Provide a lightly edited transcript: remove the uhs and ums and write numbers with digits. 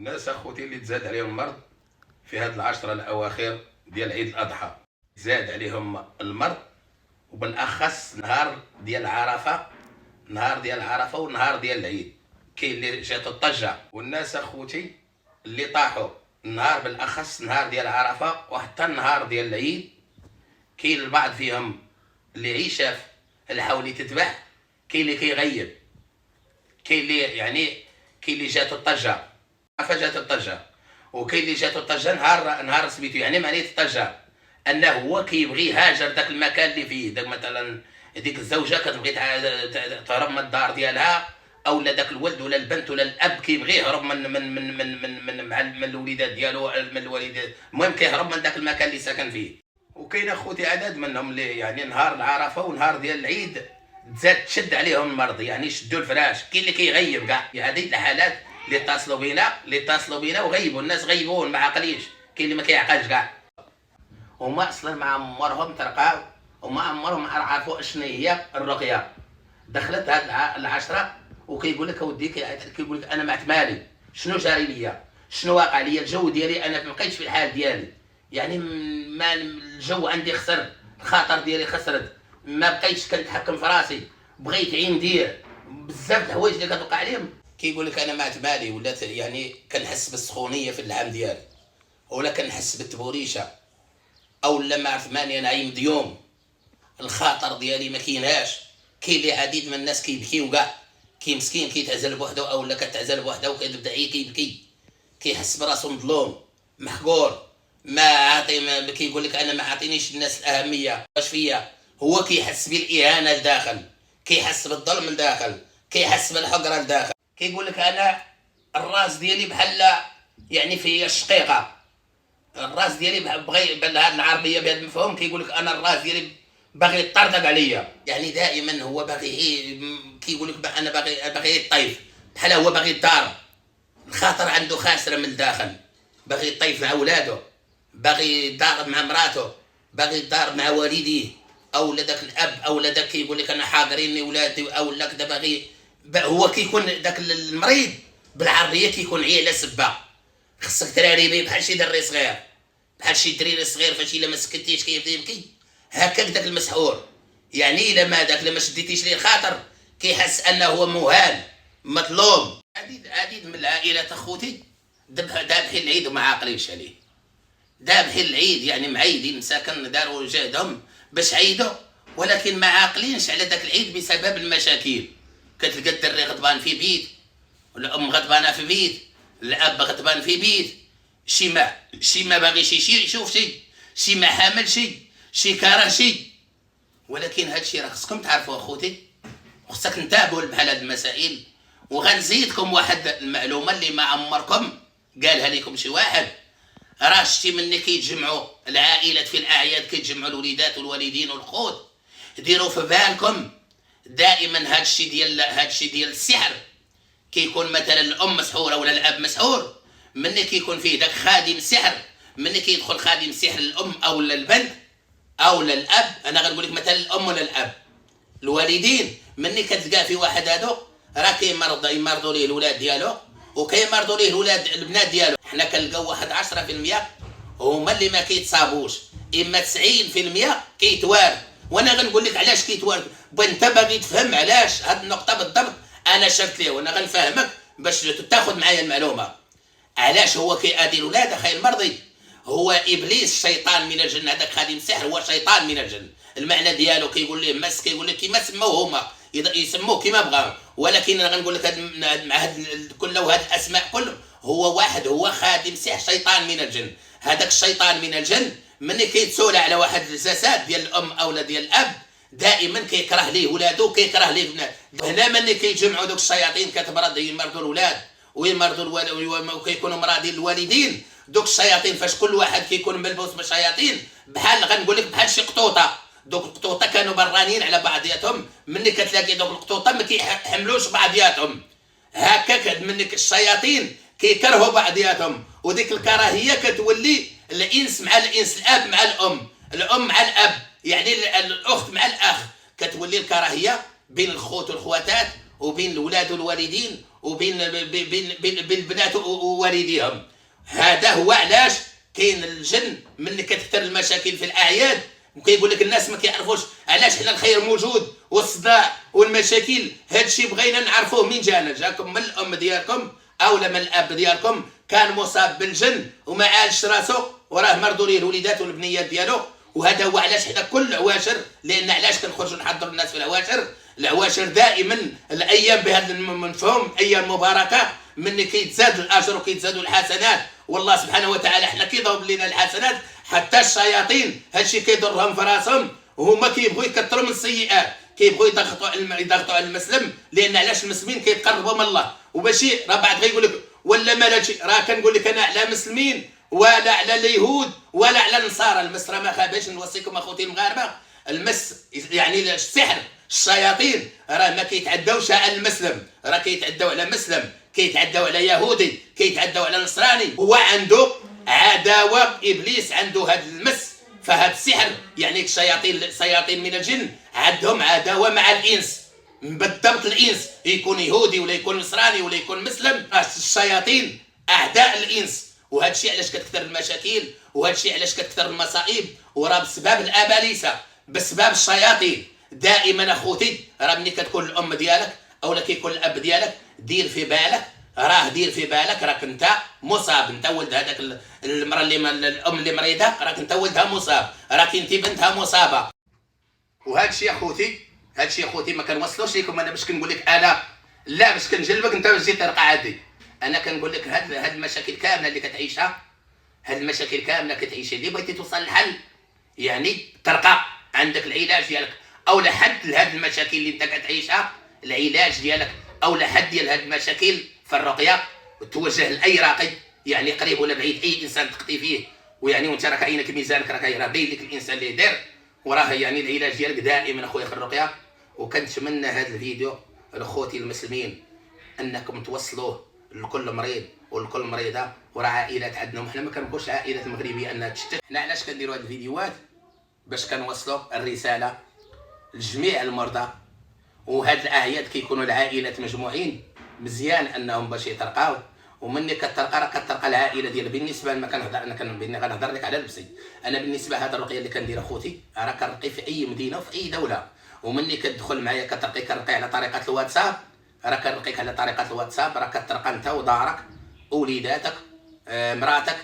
الناس اخوتي اللي تزاد عليهم المرض في هاد العشرة الاواخر ديال عيد الاضحى، زاد عليهم المرض، وبالاخص نهار ديال عرفه، نهار ديال عرفه ونهار ديال العيد. كاين اللي جاتو الطجه، والناس اخوتي اللي طاحوا النهار بالاخص نهار ديال عرفه وحتى النهار ديال العيد. كاين البعض فيهم اللي عيشاف الحولي تذبح، كاين اللي كيغيب، كاين اللي كاين اللي جاتو الطجه فجات الطجه، وكاين اللي جاتو الطجه نهار سميتو معنيه الطجه انه هو كيبغي يهاجر داك المكان اللي فيه. داك مثلا ديك الزوجه كتبغي تهرب من الدار ديالها، او لا داك الولد ولا البنت ولا الاب كيبغي يهرب من الوليدات ديالو، من الوالدات، المهم كيهرب من داك المكان اللي ساكن فيه. وكاين اخوتي عدد منهم اللي نهار العرفه ونهار ديال العيد تزاد تشد عليهم المرض، شدوا الفراش. كاين اللي كيغيب كاع. هذه الحالات اللي اتصلوا بينا وغيبوا، الناس غيبون ما عقليش. كاين اللي ما كيعقلش كاع، هما اصلا ما عمرهم ترقاو وما عمرهم عرفوا اشنو هي الرقيه. دخلت هاد العشره وكيقول لك اودي، كيقول لك انا ما مالي، شنو جاري ليا، شنو واقع ليا، الجو ديالي انا ما بقيتش في الحال ديالي. ما الجو عندي خسر، الخاطر ديالي خسرت، ما بقيتش كنتحكم في راسي، بغيت ندير بزاف د الحوايج اللي كتوقع عليهم. كيقول لك انا ما مالي، ولات كنحس بالسخونيه في اللحم ديالي، ولا كنحس بالتبوريشه، او لا ما عرف ماني نايم ديوم، الخاطر ديالي ما كايناش. كاين اللي عديد من الناس كيبكيو كاع، كي مسكين كيتعزل بوحدو او لا كتعزل بوحدها وكتبدا كيبكي، كيحس براسو مظلوم محقور، ما عاطي، كيقول لك انا ما عاطينيش الناس الاهميه. واش فيا؟ هو كيحس بالاهانه لداخل، كيحس بالظلم لداخل، كيحس بالحقره لداخل. كيقول لك انا الراس ديالي بحال فيا الشقيقه، الراس ديالي بغي بهذه العربيه بهذا المفهوم. كيقول لك انا الراس ديالي باغي يطردق عليا، دائما هو باغي، كيقول لك انا باغي يطيف، بحال هو باغي يضارب، الخاطر عنده خاسره من الداخل، باغي يطيف مع ولادو، باغي يضارب مع مراته، باغي يضارب مع والديه، او لا داك الاب، او لا داك كيقول لك انا حاضريني ولادي، او لا كذا باغي. هو كيكون داك المريض بالعربيه كيكون عيله سبه. خصك تراري بحال شي دري صغير، بحال شي دريري صغير فاش الا ما سكتيش كيبدا يبكي هكاك. داك المسحور الا ما شديتيش ليه الخاطر كيحس انه هو مهان مظلوم. عديد من العائلات اخوتي ذابحين العيد وما عاقلينش عليه، ذابحين العيد معيدين مساكن داروا جهدهم باش عيدوا، ولكن ما عاقلينش على داك العيد بسبب المشاكل. كتلقى الدري غضبان في بيت، والام غضبانه في بيت، الاب غضبان في بيت، شي ما باغيش يشوف شي ما حامل شي كاره ولكن هادشي راه خصكم تعرفوا اخوتي، وخصك نتابعوا بحال هاد المسائل. وغنزيدكم واحد المعلومه اللي ما عمركم قالها لكم شي واحد. راه شتي ملي كيتجمعوا العائلات في الاعياد، كيتجمعوا الوليدات والوالدين والخوت، ديروا في بالكم دائما هادشي ديال السحر. كيكون مثلا الام مسحوره ولا الاب مسحور، ملي كيكون فيه داك خادم السحر، ملي كيدخل خادم السحر للام او للبنت او للاب، انا غنقول لك مثلا الام ولا الاب، الوالدين، ملي كتلقى في واحد هادو راه يمرضوا ليه الولاد ديالو، وكيمرضوا ليه البنات ديالو. حنا كنلقاو واحد 10% هما اللي ما كيتصابوش، اما 90% كيتوارد. وانا غنقول لك علاش كيتوارد، انت باغي تفهم علاش هاد النقطه بالضبط، انا شرت ليه وانا غنفهمك باش تاخذ معايا المعلومه. علاش هو كيأذي الولاد اخي المرضي؟ هو ابليس شيطان من الجن، هذاك خادم السحر هو شيطان من الجن. المعنى ديالو كيقول ليه مس، كيقول لك كيما سموه هما يسموه كيما بغاو، ولكن انا غنقول لك مع هاد كله هاد الاسماء كلهم هو واحد، هو خادم سحر شيطان من الجن. هذاك الشيطان من الجن ملي كيتسولى على واحد الجسد ديال الام او ديال الاب دائما كيكره ليه ولادو وكيكره ليه بنات. هنا ملي كيتجمعوا دوك الشياطين كتمرض، يمرضوا الولاد ويمرضوا وكيكونوا مرادين الوالدين. دوك الشياطين فاش كل واحد كيكون ملبوس بالشياطين، بحال غنقول لك بحال شي قطوطه. دوك القطوطه كانوا برانين على بعضياتهم، ملي كتلاقي دوك القطوطه ما كيحملوش بعضياتهم، هكاك ملي الشياطين كيكرهوا بعضياتهم، وديك الكراهيه كتولي الانس مع الانس، الاب مع الام مع الاب، الاخت مع الاخ. كتولي الكراهيه بين الخوت والخواتات، وبين الولاد والوالدين، وبين بين البنات ووالديهم. هذا هو علاش كاين الجن ملي كتكثر المشاكل في الاعياد، وكيقول لك الناس ما كيعرفوش علاش حنا الخير موجود والصداع والمشاكل. هذا الشيء بغينا نعرفوه من جانا، جاكم من الام ديالكم اولا من الاب ديالكم كان مصاب بالجن وما عالش راسو وراه مرضوا ليه الوليدات والبنيات ديالو. وهذا هو علاش حنا كل العواشر، لان علاش كنخرجوا نحضروا الناس في العواشر؟ العواشر دائما الايام بهذا المفهوم ايام مباركه، ملي كيتزاد الاجر وكيتزادوا الحسنات، والله سبحانه وتعالى حنا كيضرب لنا الحسنات حتى الشياطين هادشي كيضرهم في راسهم، وهما كيبغوا يكثروا من السيئات، كيبغوا يضغطوا على المسلم، لان علاش المسلمين كيتقربوا من الله. وماشي راه بعد غيقول لك ولا مالاتي، راه كنقول لك انا على مسلمين ولا على اليهود ولا على النصارى. المس راه ما خاباش، نوصيكم اخوتي المغاربه، المس يعني السحر الشياطين راه ما كيتعداوش على المسلم، راه كيتعداو على مسلم، كيتعداو على يهودي، كيتعداو على نصراني. هو عنده عداوه، ابليس عنده هذا المس، فهذا السحر يعني الشياطين من الجن عندهم عداوه مع الانس. بالضبط الانس يكون يهودي ولا يكون نصراني ولا يكون مسلم، الشياطين اعداء الانس. وهذا الشيء علاش كتكثر المشاكل، وهذا الشيء علاش كتكثر المصائب، وراه بسبب الابالسه، بسبب الشياطين. دائما اخوتي راه ملي كتكون الام ديالك اولا كيكون الاب ديالك، دير في بالك راك انت مصاب، انت ولد هذاك المراه الام اللي مريضه، راك انت ولدها مصاب، راك انت بنتها مصابه. وهذا الشيء اخوتي ما كنوصلوش لكم انا باش كنقول لك انا، لا باش كنجلبك انت باش تجي ترقى عادي. انا كنقول لك هاد المشاكل كامله اللي كتعيشها، اللي بغيتي توصل للحل يعني ترقى عندك العلاج ديالك او لحد لهاد المشاكل اللي انت كتعيشها، العلاج ديالك او لحد ديال هاد المشاكل في الرقيه، وتوجه لاي راقي يعني قريب ولا بعيد، اي انسان تقتي فيه، ويعني وانت راك عينك ميزانك راه باين لك الانسان اللي داير، وراه يعني العلاج ديالك دائما اخويا في الرقيه. وكنتمنى هذا الفيديو لاخوتي المسلمين انكم توصلوه لكل مريض ولكل مريضه، وراه عائلات عندنا، حنا ما كنبغوش العائلات المغربيه انها تشتت. حنا علاش كنديروا هاد الفيديوهات؟ باش كنوصلوا الرساله لجميع المرضى. وهاد الاعياد كيكونوا العائلات مجموعين، مزيان انهم باش يترقاو، ومني كترقى راه كترقى العائله ديال. بالنسبه ما كنهضر انا غنهضر لك على نفسي، انا بالنسبه هذا الرقيه اللي كندير اخوتي راه كنرقي في اي مدينه وفي اي دوله، ومني كتدخل معايا كنرقي على طريقه الواتساب، راه كنرقيك على طريقه الواتساب، راه كترقى انت ودارك ووليداتك، مراتك،